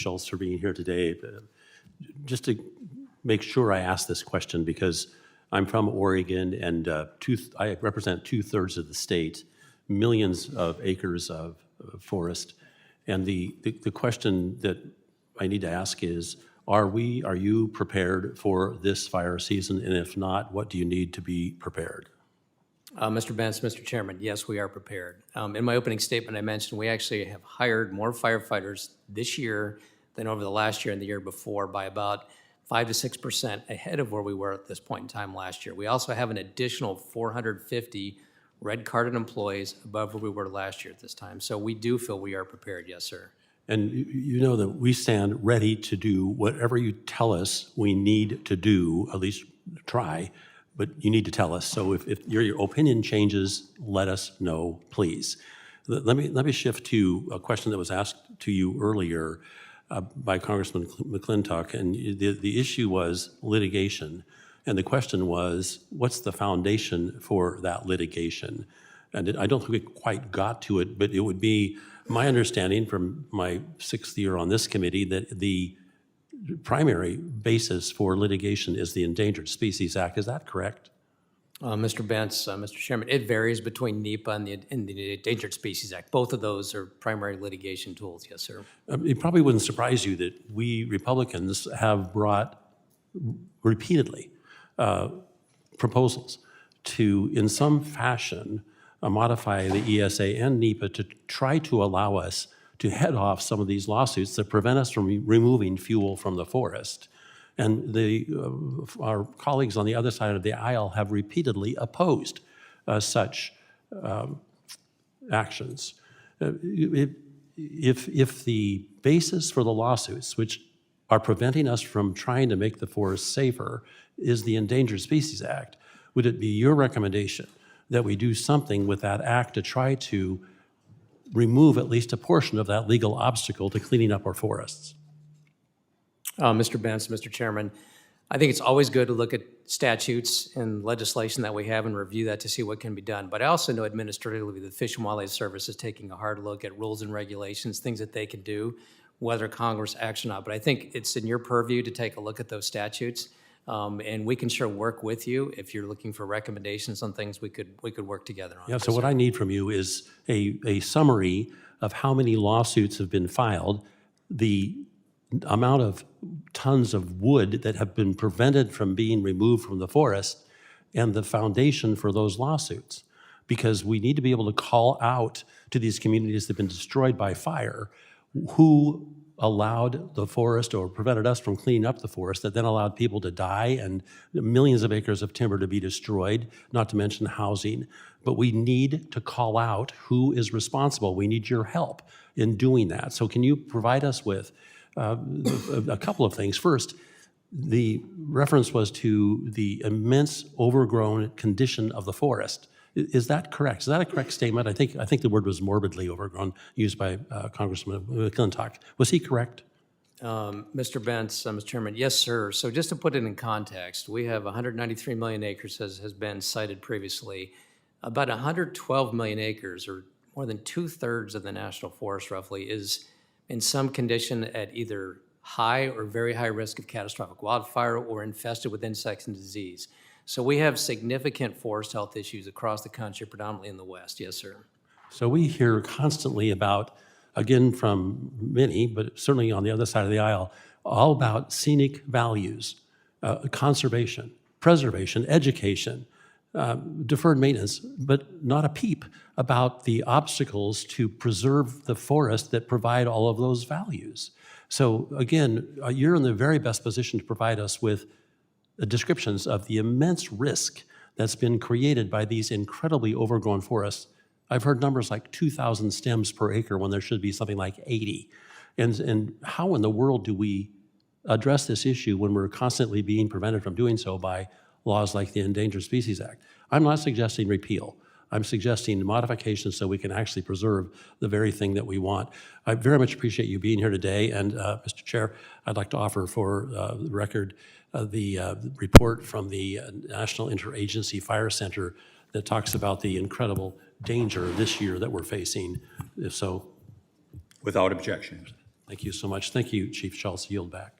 Schultz for being here today. Just to make sure I ask this question, because I'm from Oregon and I represent 2/3 of the state, millions of acres of forest. And the question that I need to ask is, are you prepared for this fire season? And if not, what do you need to be prepared? Mr. Bentz, Mr. Chairman, yes, we are prepared. In my opening statement, I mentioned we actually have hired more firefighters this year than over the last year and the year before by about 5 to 6% ahead of where we were at this point in time last year. We also have an additional 450 red-carded employees above where we were last year at this time. So we do feel we are prepared, yes, sir. And you know that we stand ready to do whatever you tell us we need to do, at least try, but you need to tell us. So if your opinion changes, let us know, please. Let me shift to a question that was asked to you earlier by Congressman McClintock, and the issue was litigation. And the question was, what's the foundation for that litigation? And I don't think we quite got to it, but it would be my understanding from my 6th year on this committee that the primary basis for litigation is the Endangered Species Act. Is that correct? Mr. Bentz, Mr. Chairman, it varies between NEPA and the Endangered Species Act. Both of those are primary litigation tools, yes, sir. It probably wouldn't surprise you that we Republicans have brought repeatedly proposals to, in some fashion, modify the ESA and NEPA to try to allow us to head off some of these lawsuits that prevent us from removing fuel from the forest. And our colleagues on the other side of the aisle have repeatedly opposed such actions. If the basis for the lawsuits, which are preventing us from trying to make the forest safer, is the Endangered Species Act, would it be your recommendation that we do something with that act to try to remove at least a portion of that legal obstacle to cleaning up our forests? Mr. Bentz, Mr. Chairman, I think it's always good to look at statutes and legislation that we have and review that to see what can be done. But I also know administratively the Fish and Wildlife Service is taking a hard look at rules and regulations, things that they can do, whether Congress acts or not. But I think it's in your purview to take a look at those statutes. And we can sure work with you if you're looking for recommendations on things we could work together on. Yeah, so what I need from you is a summary of how many lawsuits have been filed, the amount of tons of wood that have been prevented from being removed from the forest, and the foundation for those lawsuits. Because we need to be able to call out to these communities that have been destroyed by fire who allowed the forest or prevented us from cleaning up the forest that then allowed people to die and millions of acres of timber to be destroyed, not to mention housing. But we need to call out who is responsible. We need your help in doing that. So can you provide us with a couple of things? First, the reference was to the immense overgrown condition of the forest. Is that correct? Is that a correct statement? I think the word was morbidly overgrown, used by Congressman McClintock. Was he correct? Mr. Bentz, Mr. Chairman, yes, sir. So just to put it in context, we have 193 million acres, as has been cited previously. About 112 million acres, or more than 2/3 of the national forest roughly, is in some condition at either high or very high risk of catastrophic wildfire or infested with insects and disease. So we have significant forest health issues across the country, predominantly in the West. Yes, sir. So we hear constantly about, again from many, but certainly on the other side of the aisle, all about scenic values, conservation, preservation, education, deferred maintenance, but not a peep about the obstacles to preserve the forest that provide all of those values. So again, you're in the very best position to provide us with descriptions of the immense risk that's been created by these incredibly overgrown forests. I've heard numbers like 2,000 stems per acre when there should be something like 80. And how in the world do we address this issue when we're constantly being prevented from doing so by laws like the Endangered Species Act? I'm not suggesting repeal. I'm suggesting modifications so we can actually preserve the very thing that we want. I very much appreciate you being here today. And Mr. Chair, I'd like to offer for the record the report from the National Interagency Fire Center that talks about the incredible danger this year that we're facing. So, without objection. Thank you so much. Thank you, Chief Schultz. Yield back.